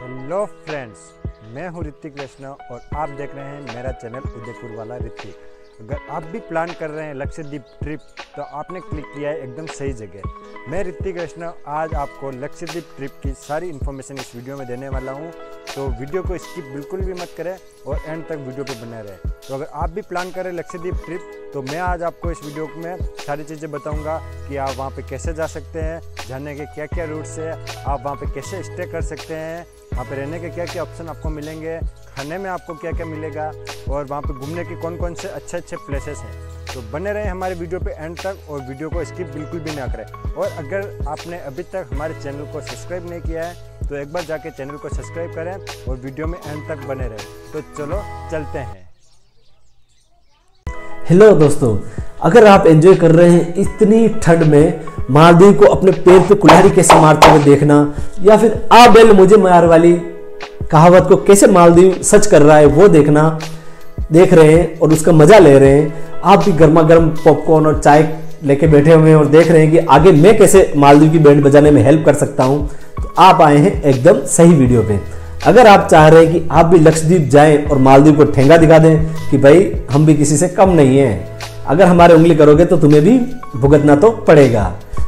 Hello friends, मैं हूं ऋतिक वैष्णव और आप देख रहे हैं मेरा चैनल उदयपुर वाला ऋतिक। अगर आप भी प्लान कर रहे हैं लक्षद्वीप ट्रिप तो आपने क्लिक किया है एकदम सही जगह। मैं ऋतिक वैष्णव आज आपको लक्षद्वीप ट्रिप की सारी इन्फॉर्मेशन इस वीडियो में देने वाला हूं, तो वीडियो को स्किप बिल्कुल भी मत करें और एंड तक वीडियो पे बने रहें। तो अगर आप भी प्लान करें लक्षद्वीप ट्रिप तो मैं आज आपको इस वीडियो में सारी चीज़ें बताऊंगा कि आप वहां पे कैसे जा सकते हैं, जाने के क्या क्या रूट्स है, आप वहां पे कैसे स्टे कर सकते हैं, वहाँ पे रहने के क्या क्या ऑप्शन आपको मिलेंगे, खाने में आपको क्या क्या मिलेगा और वहाँ पे घूमने के कौन कौन से अच्छे अच्छे प्लेसेस हैं। तो बने रहें हमारे वीडियो पे एंड तक और वीडियो को स्किप बिल्कुल भी ना करें। और अगर आपने अभी तक हमारे चैनल को सब्सक्राइब नहीं किया है तो एक बार जाके चैनल को सब्सक्राइब करें और वीडियो में एंड तक बने रहें। तो चलो चलते हैं। हेलो दोस्तों, अगर आप एंजॉय कर रहे हैं इतनी ठंड में मालदीव को अपने पैर पे कुल्हाड़ी कैसे मारते हुए देखना, या फिर आ बेल मुझे मार वाली कहावत को कैसे मालदीव सच कर रहा है वो देखना देख रहे हैं और उसका मजा ले रहे हैं, आप भी गर्मा गर्म पॉपकॉर्न और चाय लेके बैठे हुए हैं और देख रहे हैं कि आगे मैं कैसे मालदीव की बैंड बजाने में हेल्प कर सकता हूं, तो आप आए हैं एकदम सही वीडियो पे। अगर आप चाह रहे हैं कि आप भी लक्षद्वीप जाएं और मालदीव को ठेंगा दिखा दें कि भाई हम भी किसी से कम नहीं हैं, अगर हमारे उंगली करोगे तो तुम्हें भी भुगतना तो पड़ेगा,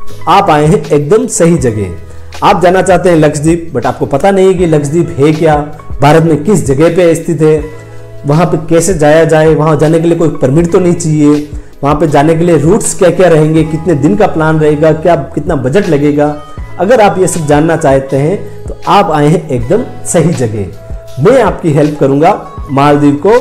तो आप आए हैं एकदम सही जगह। आप जाना चाहते हैं लक्षद्वीप बट आपको पता नहीं कि लक्षद्वीप है क्या, भारत में किस जगह पे स्थित है, वहां पे कैसे जाया जाए, वहां जाने के लिए कोई परमिट तो नहीं चाहिए, वहां पे जाने के लिए रूट्स क्या क्या रहेंगे, कितने दिन का प्लान रहेगा, क्या कितना बजट लगेगा, अगर आप ये सब जानना चाहते हैं तो आप आए हैं एकदम सही जगह। मैं आपकी हेल्प करूंगा मालदीव को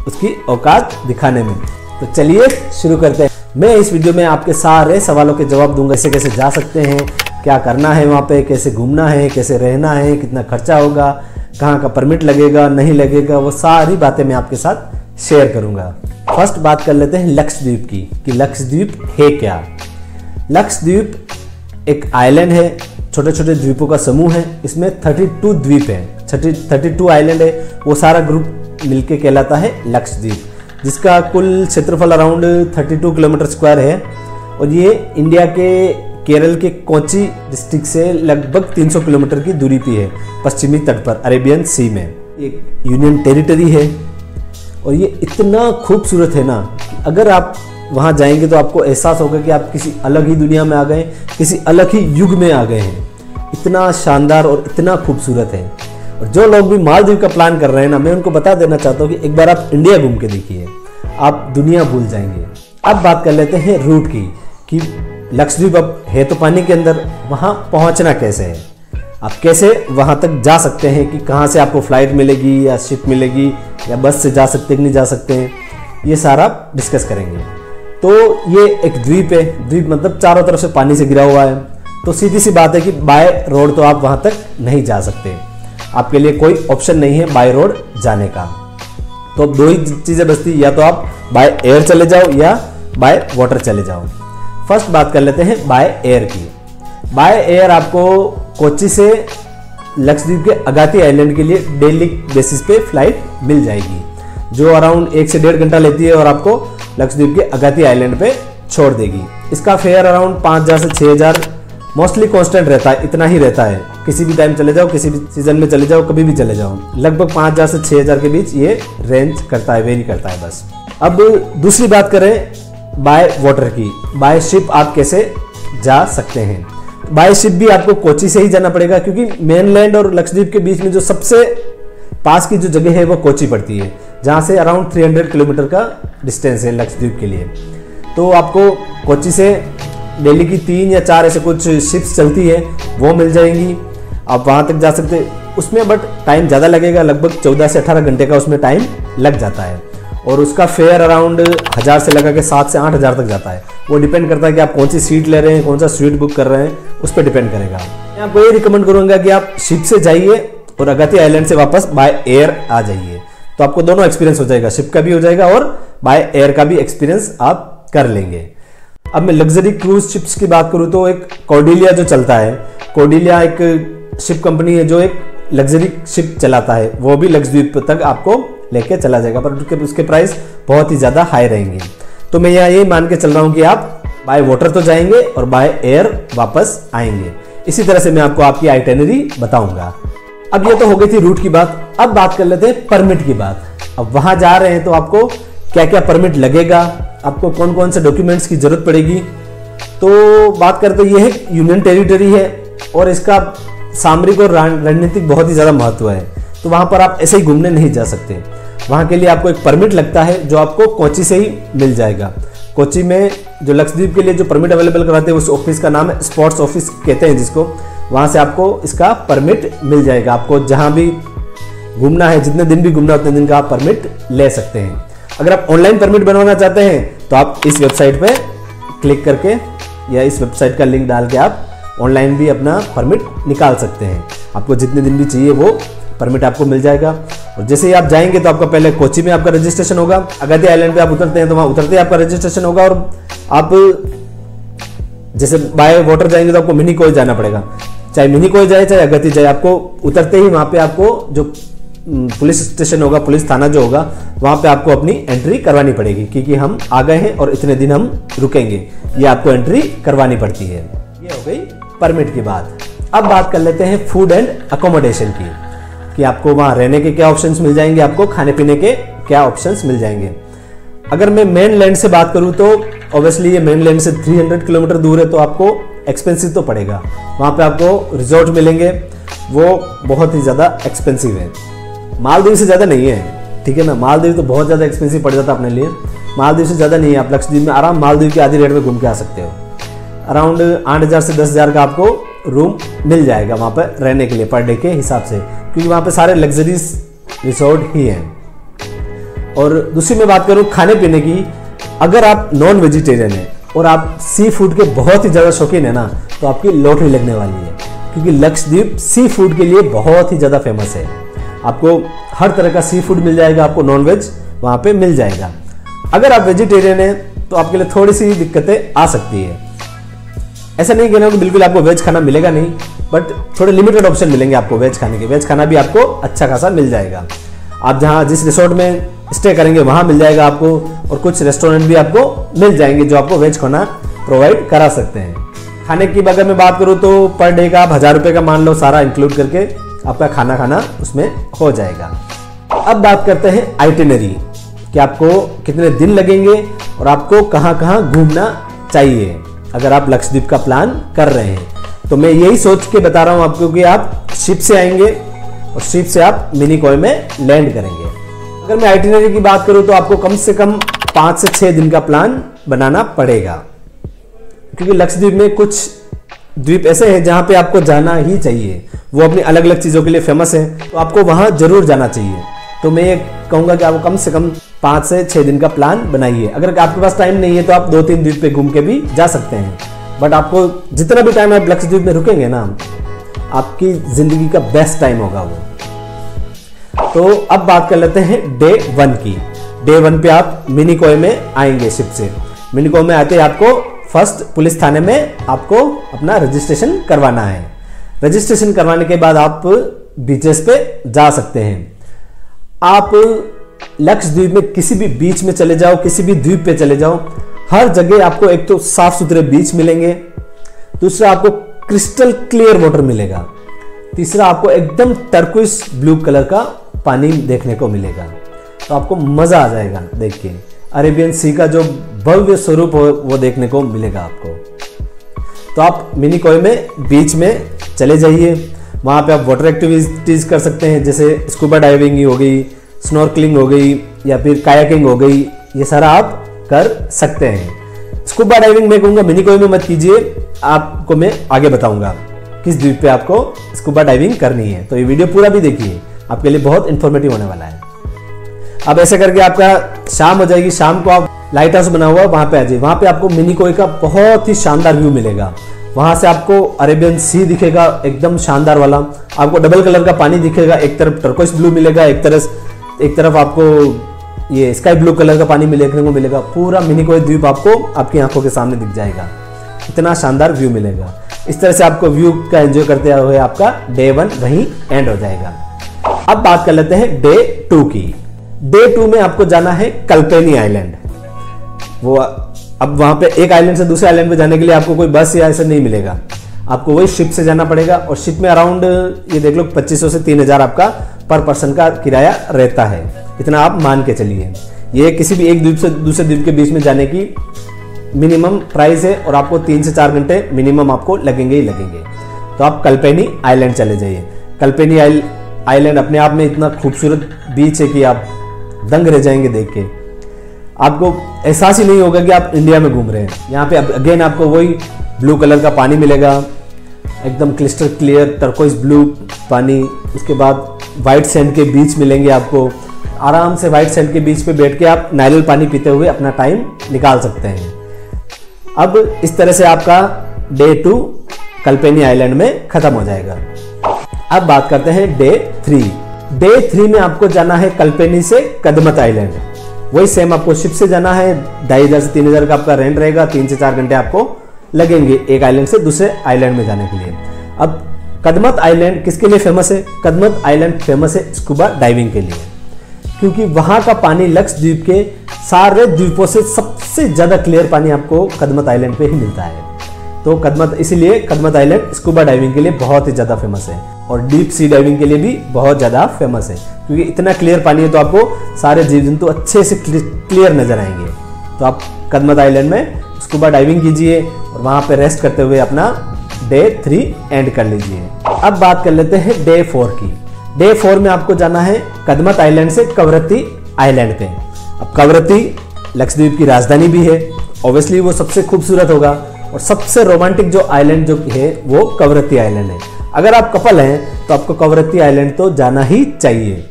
उसकी औकात दिखाने में। तो चलिए शुरू करते हैं। मैं इस वीडियो में आपके सारे सवालों के जवाब दूंगा, कैसे कैसे जा सकते हैं, क्या करना है वहाँ पे, कैसे घूमना है, कैसे रहना है, कितना खर्चा होगा, कहाँ का परमिट लगेगा नहीं लगेगा, वो सारी बातें मैं आपके साथ शेयर करूंगा। फर्स्ट बात कर लेते हैं लक्षद्वीप की कि लक्षद्वीप है क्या। लक्षद्वीप एक आइलैंड है, छोटे छोटे द्वीपों का समूह है। इसमें 32 द्वीप है, 32 आइलैंड है, वो सारा ग्रुप मिलके कहलाता है लक्षद्वीप, जिसका कुल क्षेत्रफल अराउंड 32 किलोमीटर स्क्वायर है। और ये इंडिया के केरल के कोची डिस्ट्रिक्ट से लगभग 300 किलोमीटर की दूरी पे है, पश्चिमी तट पर अरेबियन सी में। एक यूनियन टेरिटरी है और ये इतना खूबसूरत है ना कि अगर आप वहाँ जाएंगे तो आपको एहसास होगा कि आप किसी अलग ही दुनिया में आ गए, किसी अलग ही युग में आ गए हैं। इतना शानदार और इतना खूबसूरत है। और जो लोग भी मालदीव का प्लान कर रहे हैं ना, मैं उनको बता देना चाहता हूँ कि एक बार आप इंडिया घूम के देखिए, आप दुनिया भूल जाएंगे। अब बात कर लेते हैं रूट की कि लक्षद्वीप अब है तो पानी के अंदर, वहाँ पहुँचना कैसे है, आप कैसे वहाँ तक जा सकते हैं, कि कहाँ से आपको फ्लाइट मिलेगी या शिप मिलेगी या बस से जा सकते हैं कि नहीं जा सकते हैं, ये सारा डिस्कस करेंगे। तो ये एक द्वीप है, द्वीप मतलब चारों तरफ से पानी से घिरा हुआ है, तो सीधी सी बात है कि बाय रोड तो आप वहाँ तक नहीं जा सकते, आपके लिए कोई ऑप्शन नहीं है बाय रोड जाने का। तो अब दो ही चीज़ें बचती, या तो आप बाय एयर चले जाओ या बाय वाटर चले जाओ। फर्स्ट बात कर लेते हैं बाय एयर की। बाय एयर आपको कोच्चि से लक्षद्वीप के अगाती आइलैंड के लिए डेली बेसिस पे फ्लाइट मिल जाएगी, जो अराउंड 1 से 1.5 घंटा लेती है और आपको लक्षद्वीप के अगाती आइलैंड पे छोड़ देगी। इसका फेयर अराउंड 5,000 से 6,000 मोस्टली कांस्टेंट रहता है, इतना ही रहता है। किसी भी टाइम चले जाओ, किसी भी सीजन में चले जाओ, कभी भी चले जाओ, लगभग 5,000 से 6,000 के बीच ये रेंज करता है, वेरी करता है बस। अब दूसरी बात करें बाय वाटर की। बाय शिप आप कैसे जा सकते हैं। बाय शिप भी आपको कोच्चि से ही जाना पड़ेगा, क्योंकि मेनलैंड और लक्षद्वीप के बीच में जो सबसे पास की जो जगह है वो कोच्चि पड़ती है, जहाँ से अराउंड 300 किलोमीटर का डिस्टेंस है लक्षद्वीप के लिए। तो आपको कोच्चि से दिल्ली की 3 या 4 ऐसे कुछ शिप्स चलती है, वो मिल जाएंगी, आप वहाँ तक जा सकते हैं। उसमें बट टाइम ज़्यादा लगेगा, लगभग 14 से 18 घंटे का उसमें टाइम लग जाता है। और उसका फेयर अराउंड 1000 से लगा के 7 से 8,000 तक जाता है। वो डिपेंड करता है कि आप कौन सी सीट ले रहे हैं, कौन सा सीट बुक कर रहे हैं, उस पर डिपेंड करेगा। मैं आपको ये रिकमेंड करूँगा कि आप शिप से जाइए और अगाती आइलैंड से वापस बाय एयर आ जाइए, तो आपको दोनों एक्सपीरियंस हो जाएगा, शिप का भी हो जाएगा और बाय एयर का भी एक्सपीरियंस आप कर लेंगे। अब मैं लग्जरी क्रूज शिप्स की बात करूँ तो एक कॉर्डिलिया जो चलता है, कॉर्डिलिया एक शिप कंपनी है जो एक लग्जरी शिप चलाता है, वो भी लक्षद्वीप तक आपको लेके चला जाएगा, पर उसके प्राइस बहुत ही ज़्यादा हाई रहेंगे। तो मैं यहाँ ये मान के चल रहा हूँ कि आप बाय वाटर तो जाएंगे और बाय एयर वापस आएंगे। इसी तरह से मैं आपको आपकी आइटिनरी बताऊंगा। अब ये तो हो गई थी रूट की बात। अब बात कर लेते हैं परमिट की बात। अब वहां जा रहे हैं तो आपको क्या क्या परमिट लगेगा, आपको कौन कौन से डॉक्यूमेंट्स की जरूरत पड़ेगी। तो बात करते ये है यूनियन टेरिटरी है और इसका सामरिक और रणनीतिक बहुत ही ज़्यादा महत्व है। तो वहाँ पर आप ऐसे ही घूमने नहीं जा सकते। वहाँ के लिए आपको एक परमिट लगता है जो आपको कोच्चि से ही मिल जाएगा। कोच्चि में जो लक्षद्वीप के लिए जो परमिट अवेलेबल कराते हैं उस ऑफिस का नाम है स्पोर्ट्स ऑफिस कहते हैं जिसको। वहाँ से आपको इसका परमिट मिल जाएगा। आपको जहाँ भी घूमना है, जितने दिन भी घूमना है उतने दिन का आप परमिट ले सकते हैं। अगर आप ऑनलाइन परमिट बनवाना चाहते हैं तो आप इस वेबसाइट पे क्लिक करके या इस वेबसाइट का लिंक डाल के आप ऑनलाइन भी अपना परमिट निकाल सकते हैं। आपको जितने दिन भी चाहिए वो परमिट आपको मिल जाएगा। और जैसे ही आप जाएंगे तो आपका पहले कोच्चि में आपका रजिस्ट्रेशन होगा। अगाती आइलैंड पे आप उतरते हैं तो वहाँ उतरते ही आपका रजिस्ट्रेशन होगा। और आप जैसे बाय वाटर जाएंगे तो आपको मिनी कोय जाना पड़ेगा। चाहे मिनी कोय जाए चाहे अगाती जाए, आपको उतरते ही वहाँ पे आपको जो पुलिस स्टेशन होगा, पुलिस थाना जो होगा, वहाँ पे आपको अपनी एंट्री करवानी पड़ेगी क्योंकि हम आ गए हैं और इतने दिन हम रुकेंगे, ये आपको एंट्री करवानी पड़ती है। ये हो गई परमिट की बात। अब बात कर लेते हैं फूड एंड अकोमोडेशन की, कि आपको वहाँ रहने के क्या ऑप्शंस मिल जाएंगे, आपको खाने पीने के क्या ऑप्शंस मिल जाएंगे। अगर मैं मेन लैंड से बात करूँ तो ऑब्वियसली ये मेन लैंड से 300 किलोमीटर दूर है तो आपको एक्सपेंसिव तो पड़ेगा। वहाँ पे आपको रिजॉर्ट मिलेंगे, वो बहुत ही ज़्यादा एक्सपेंसिव है। मालदीव से ज़्यादा नहीं है, ठीक है ना। मालदीव तो बहुत ज़्यादा एक्सपेंसिव पड़ जाता अपने लिए। मालदीव से ज़्यादा नहीं है। आप लक्षद्वीप में आराम मालदीव की आधी रेट में घूम के आ सकते हो। अराउंड 8,000 से 10,000 का आपको रूम मिल जाएगा वहाँ पर रहने के लिए पर डे के हिसाब से, क्योंकि वहाँ पे सारे लग्जरीज रिसोर्ट ही हैं। और दूसरी मैं बात करूँ खाने पीने की, अगर आप नॉन वेजिटेरियन हैं और आप सी फूड के बहुत ही ज़्यादा शौकीन है ना, तो आपकी लॉटरी लगने वाली है, क्योंकि लक्षद्वीप सी फूड के लिए बहुत ही ज़्यादा फेमस है। आपको हर तरह का सी फूड मिल जाएगा, आपको नॉन वेज वहाँ पे मिल जाएगा। अगर आप वेजिटेरियन हैं तो आपके लिए थोड़ी सी दिक्कतें आ सकती है। ऐसा नहीं कहना कि बिल्कुल आपको वेज खाना मिलेगा नहीं, बट थोड़े लिमिटेड ऑप्शन मिलेंगे आपको वेज खाने के। वेज खाना भी आपको अच्छा खासा मिल जाएगा। आप जहाँ जिस रिसोर्ट में स्टे करेंगे वहाँ मिल जाएगा आपको, और कुछ रेस्टोरेंट भी आपको मिल जाएंगे जो आपको वेज खाना प्रोवाइड करा सकते हैं। खाने की अगर मैं बात करूँ तो पर डे का आप 1,000 रुपये का मान लो सारा इंक्लूड करके आपका खाना उसमें हो जाएगा। अब बात करते हैं आइटिनरी, कि आपको कितने दिन लगेंगे और आपको कहाँ कहाँ घूमना चाहिए अगर आप लक्षद्वीप का प्लान कर रहे हैं। तो मैं यही सोच के बता रहा हूँ आपको कि आप शिप से आएंगे और शिप से आप मिनी कोय में लैंड करेंगे। अगर मैं आइटिनरी की बात करूँ तो आपको कम से कम 5 से 6 दिन का प्लान बनाना पड़ेगा, क्योंकि लक्षद्वीप में कुछ द्वीप ऐसे हैं जहाँ पे आपको जाना ही चाहिए। वो अपनी अलग अलग चीज़ों के लिए फेमस है, तो आपको वहाँ जरूर जाना चाहिए। तो मैं ये कहूँगा कि आपको कम से कम 5 से 6 दिन का प्लान बनाइए। अगर आपके पास टाइम नहीं है तो आप 2-3 द्वीप पे घूम के भी जा सकते हैं, बट आपको जितना भी टाइम आप लक्षद्वीप में रुकेंगे ना, आपकी जिंदगी का बेस्ट टाइम होगा वो। तो अब बात कर लेते हैं डे 1 की। डे 1 पे आप मिनी कोय में आएंगे शिप से। मिनी कोय में आते आपको फर्स्ट पुलिस थाने में आपको अपना रजिस्ट्रेशन करवाना है। रजिस्ट्रेशन करवाने के बाद आप बीचेस पे जा सकते हैं। आप लक्षद्वीप में किसी भी बीच में चले जाओ, किसी भी द्वीप पे चले जाओ, हर जगह आपको एक तो साफ सुथरे बीच मिलेंगे, दूसरा आपको क्रिस्टल क्लियर वाटर मिलेगा, तीसरा आपको एकदम टर्कोइस ब्लू कलर का पानी देखने को मिलेगा। तो आपको मजा आ जाएगा देख के। अरेबियन सी का जो भव्य स्वरूप हो वो देखने को मिलेगा आपको। तो आप मिनी कोय में बीच में चले जाइए। वहाँ पे आप वाटर एक्टिविटीज कर सकते हैं, जैसे स्कूबा डाइविंग हो गई, स्नॉर्कलिंग हो गई, या फिर कायाकिंग हो गई। ये सारा आप कर सकते हैं। स्कूबा डाइविंग मैं कहूँगा मिनी कोय में मत कीजिए, आपको मैं आगे बताऊंगा किस द्वीप पे आपको स्कूबा डाइविंग करनी है। तो ये वीडियो पूरा भी देखिए, आपके लिए बहुत इंफॉर्मेटिव होने वाला है। अब ऐसे करके आपका शाम हो जाएगी। शाम को आप लाइट हाउस बना हुआ वहां पे आ जाइए। वहां पे आपको मिनी कोय का बहुत ही शानदार व्यू मिलेगा। वहां से आपको अरेबियन सी दिखेगा एकदम शानदार वाला। आपको डबल कलर का पानी दिखेगा, एक तरफ टर्कोइस ब्लू मिलेगा, एक तरफ आपको ये स्काई ब्लू कलर का पानी देखने को मिलेगा। पूरा मिनी कोय द्वीप आपको आपकी आंखों के सामने दिख जाएगा। इतना शानदार व्यू मिलेगा। इस तरह से आपको व्यू का एंजॉय करते हुए आपका डे 1 वहीं एंड हो जाएगा। अब बात कर लेते हैं डे 2 की। डे 2 में आपको जाना है कल्पेनी आइलैंड। वो अब वहां पे एक आइलैंड से दूसरे आइलैंड पे जाने के लिए आपको कोई बस या ऐसा नहीं मिलेगा। आपको वही शिप से जाना पड़ेगा, और शिप में अराउंड ये देख लो 2500 से 3000 आपका पर पर्सन का किराया रहता है। इतना आप मान के चलिए। ये किसी भी एक द्वीप से दूसरे द्वीप के बीच में जाने की मिनिमम प्राइस है, और आपको 3 से 4 घंटे मिनिमम आपको लगेंगे ही लगेंगे। तो आप कल्पेनी आइलैंड चले जाइए। कल्पेनी आइलैंड अपने आप में इतना खूबसूरत बीच है कि आप दंग रह जाएंगे देख के। आपको एहसास ही नहीं होगा कि आप इंडिया में घूम रहे हैं। यहाँ पे अगेन आपको वही ब्लू कलर का पानी मिलेगा, एकदम क्रिस्टल क्लियर टर्कोइज ब्लू पानी। उसके बाद वाइट सैंड के बीच मिलेंगे आपको। आराम से वाइट सैंड के बीच पे बैठ के आप नारियल पानी पीते हुए अपना टाइम निकाल सकते हैं। अब इस तरह से आपका डे 2 कल्पेनी आइलैंड में खत्म हो जाएगा। अब बात करते हैं डे 3। डे 3 में आपको जाना है कल्पेनी से कदमत आइलैंड। वही सेम आपको शिप से जाना है। 2500 से 3000 का आपका रेंट रहेगा। 3 से 4 घंटे आपको लगेंगे एक आइलैंड से दूसरे आइलैंड में जाने के लिए। अब कदमत आइलैंड किसके लिए फेमस है? कदमत आइलैंड फेमस है स्कूबा डाइविंग के लिए, क्योंकि वहां का पानी लक्षद्वीप के सारे द्वीपों से सबसे ज्यादा क्लियर पानी आपको कदमत आइलैंड पे ही मिलता है। तो इसीलिए कदमत आइलैंड स्कूबा डाइविंग के लिए बहुत ही ज्यादा फेमस है, और डीप सी डाइविंग के लिए भी बहुत ज्यादा फेमस है, क्योंकि इतना क्लियर पानी है तो आपको सारे जीव जंतु अच्छे से क्लियर नजर आएंगे। तो आप कदमत आइलैंड में स्कूबा डाइविंग कीजिए और वहां पे रेस्ट करते हुए अपना डे 3 एंड कर लीजिए। अब बात कर लेते हैं डे 4 की। डे 4 में आपको जाना है कदमत आइलैंड से कवरत्ती आइलैंड पे। अब कवरत्ती लक्षद्वीप की राजधानी भी है, ऑब्वियसली वो सबसे खूबसूरत होगा, और सबसे रोमांटिक जो आइलैंड जो है वो कवरत्ती आइलैंड है। अगर आप कपल हैं तो आपको कवरत्ती आइलैंड तो जाना ही चाहिए।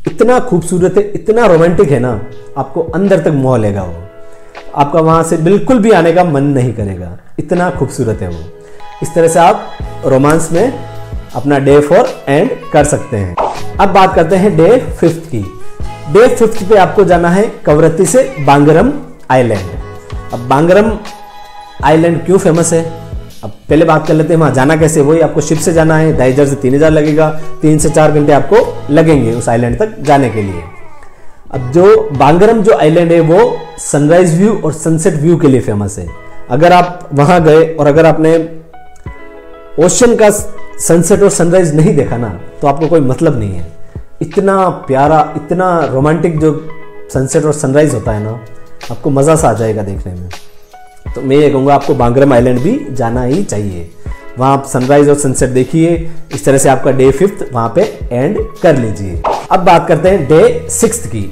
इतना खूबसूरत है, इतना रोमांटिक है ना, आपको अंदर तक मोह लेगा वो। आपका वहां से बिल्कुल भी आने का मन नहीं करेगा, इतना खूबसूरत है वो। इस तरह से आप रोमांस में अपना डे 4 एंड कर सकते हैं। अब बात करते हैं डे 5 की। डे 5 पे आपको जाना है कवरत्ती से बांगरम आइलैंड। अब बांगरम आइलैंड क्यों फेमस है? अब पहले बात कर लेते हैं वहां जाना कैसे। वही आपको शिप से जाना है, 2500 से 3000 लगेगा। 3 से 4 घंटे आपको लगेंगे उस आइलैंड तक जाने के लिए। अब जो बांगरम जो आइलैंड है वो सनराइज व्यू और सनसेट व्यू के लिए फेमस है। अगर आप वहां गए और अगर आपने ओशन का सनसेट और सनराइज नहीं देखा ना, तो आपको कोई मतलब नहीं है। इतना प्यारा, इतना रोमांटिक जो सनसेट और सनराइज होता है ना, आपको मजा सा आ जाएगा देखने में। तो मैं ये कहूँगा आपको बांगरम आइलैंड भी जाना ही चाहिए। वहाँ आप सनराइज और सनसेट देखिए। इस तरह से आपका डे 5 वहाँ पे एंड कर लीजिए। अब बात करते हैं डे 6 की।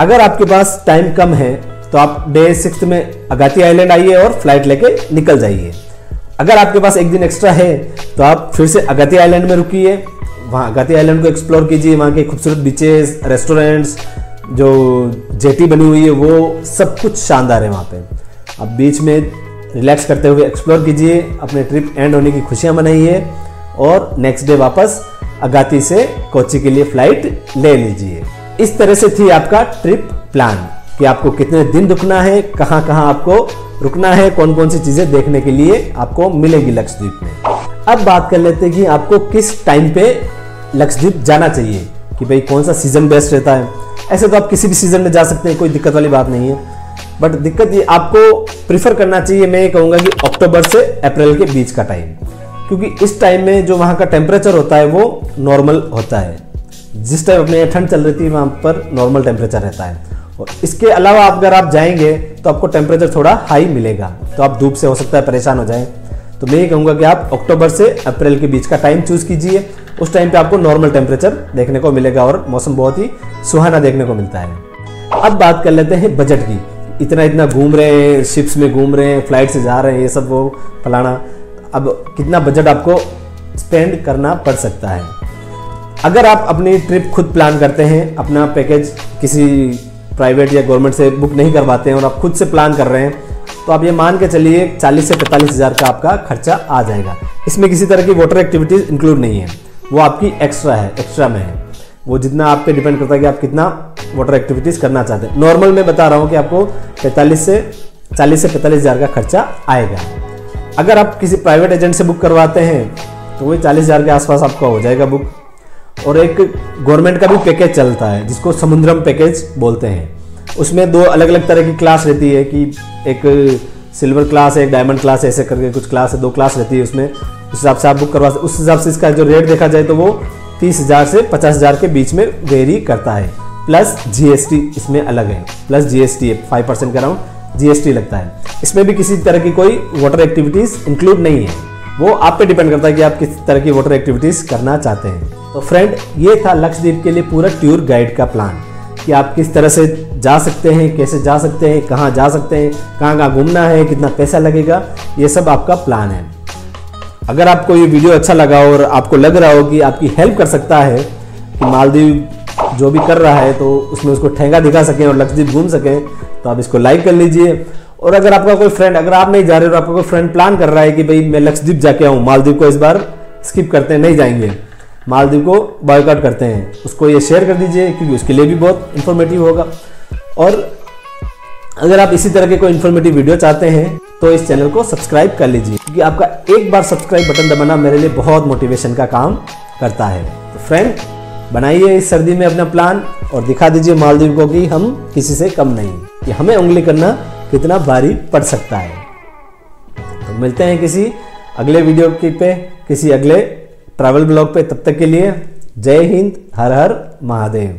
अगर आपके पास टाइम कम है तो आप डे 6 में अगाती आइलैंड आइए और फ्लाइट लेके निकल जाइए। अगर आपके पास एक दिन एक्स्ट्रा है तो आप फिर से अगाती आइलैंड में रुकिए। वहाँ अगाती आइलैंड को एक्सप्लोर कीजिए। वहाँ के खूबसूरत बीचेस, रेस्टोरेंट्स, जो जेटी बनी हुई है, वो सब कुछ शानदार है वहाँ पे। आप बीच में रिलैक्स करते हुए एक्सप्लोर कीजिए, अपने ट्रिप एंड होने की खुशियाँ मनाइए, और नेक्स्ट डे वापस अगाती से कोच्चि के लिए फ्लाइट ले लीजिए। इस तरह से थी आपका ट्रिप प्लान कि आपको कितने दिन रुकना है, कहाँ कहाँ आपको रुकना है, कौन कौन सी चीज़ें देखने के लिए आपको मिलेगी लक्षद्वीप में। अब बात कर लेते हैं कि आपको किस टाइम पे लक्षद्वीप जाना चाहिए, कि भाई कौन सा सीजन बेस्ट रहता है। ऐसे तो आप किसी भी सीजन में जा सकते हैं, कोई दिक्कत वाली बात नहीं है, बट दिक्कत ये आपको प्रिफर करना चाहिए, मैं ये कहूँगा कि अक्टूबर से अप्रैल के बीच का टाइम, क्योंकि इस टाइम में जो वहाँ का टेम्परेचर होता है वो नॉर्मल होता है। जिस टाइम अपने ठंड चल रही थी वहाँ पर नॉर्मल टेम्परेचर रहता है, और इसके अलावा अगर आप जाएंगे तो आपको टेम्परेचर थोड़ा हाई मिलेगा, तो आप धूप से हो सकता है परेशान हो जाएं। तो मैं ये कहूँगा कि आप अक्टूबर से अप्रैल के बीच का टाइम चूज कीजिए। उस टाइम पे आपको नॉर्मल टेम्परेचर देखने को मिलेगा और मौसम बहुत ही सुहाना देखने को मिलता है। अब बात कर लेते हैं बजट की। इतना घूम रहे हैं, शिप्स में घूम रहे हैं, फ्लाइट से जा रहे हैं, ये सब वो फलाना, अब कितना बजट आपको स्पेंड करना पड़ सकता है। अगर आप अपनी ट्रिप खुद प्लान करते हैं, अपना पैकेज किसी प्राइवेट या गवर्नमेंट से बुक नहीं करवाते हैं और आप खुद से प्लान कर रहे हैं, तो आप ये मान के चलिए 40 से 45 हज़ार का आपका खर्चा आ जाएगा। इसमें किसी तरह की वाटर एक्टिविटीज़ इंक्लूड नहीं है, वो आपकी एक्स्ट्रा में है। वो जितना आप पे डिपेंड करता है कि आप कितना वाटर एक्टिविटीज़ करना चाहते हैं। नॉर्मल मैं बता रहा हूँ कि आपको 40 से 45 हज़ार का खर्चा आएगा। अगर आप किसी प्राइवेट एजेंट से बुक करवाते हैं तो वही 40 हज़ार के आसपास आपका हो जाएगा बुक। और एक गवर्नमेंट का भी पैकेज चलता है जिसको समुद्रम पैकेज बोलते हैं। उसमें 2 अलग अलग तरह की क्लास रहती है, कि एक सिल्वर क्लास है, एक डायमंड क्लास है, ऐसे करके कुछ क्लास है, 2 क्लास रहती है उसमें। उस हिसाब से आप बुक करवा सकते। उस हिसाब से इसका जो रेट देखा जाए तो वो 30,000 से 50,000 के बीच में वेरी करता है। प्लस जीएसटी इसमें अलग है, प्लस जीएसटी 5% का अराउंड जीएसटी लगता है। इसमें भी किसी तरह की कोई वाटर एक्टिविटीज इंक्लूड नहीं है, वो आप पे डिपेंड करता है कि आप किस तरह की वाटर एक्टिविटीज करना चाहते हैं। तो फ्रेंड, ये था लक्षद्वीप के लिए पूरा टूर गाइड का प्लान कि आप किस तरह से जा सकते हैं, कैसे जा सकते हैं, कहाँ जा सकते हैं, कहाँ कहाँ घूमना है, कितना पैसा लगेगा, ये सब आपका प्लान है। अगर आपको ये वीडियो अच्छा लगा और आपको लग रहा हो कि आपकी हेल्प कर सकता है कि मालदीव जो भी कर रहा है तो उसमें उसको ठेंगा दिखा सकें और लक्षद्वीप घूम सकें, तो आप इसको लाइक कर लीजिए। और अगर आपका कोई फ्रेंड, अगर आप नहीं जा रहे हो, आपका कोई फ्रेंड प्लान कर रहा है कि भाई मैं लक्षद्वीप जाके आऊँ, मालदीव को इस बार स्किप करते हैं, नहीं जाएंगे, मालदीव को बॉयकॉट करते हैं, उसको ये शेयर कर दीजिए क्योंकि उसके लिए भी बहुत इंफॉर्मेटिव होगा। और अगर आप इसी तरह के कोई इंफॉर्मेटिव वीडियो चाहते हैं तो इस चैनल को सब्सक्राइब कर लीजिए, क्योंकि आपका एक बार सब्सक्राइब बटन दबाना मेरे लिए बहुत मोटिवेशन का काम करता है। तो फ्रेंड, बनाइए इस सर्दी में अपना प्लान और दिखा दीजिए मालदीव को कि हम किसी से कम नहीं, कि हमें उंगली करना कितना भारी पड़ सकता है। तो मिलते हैं किसी अगले वीडियो पे, किसी अगले ट्रैवल ब्लॉग पे। तब तक के लिए जय हिंद, हर हर महादेव।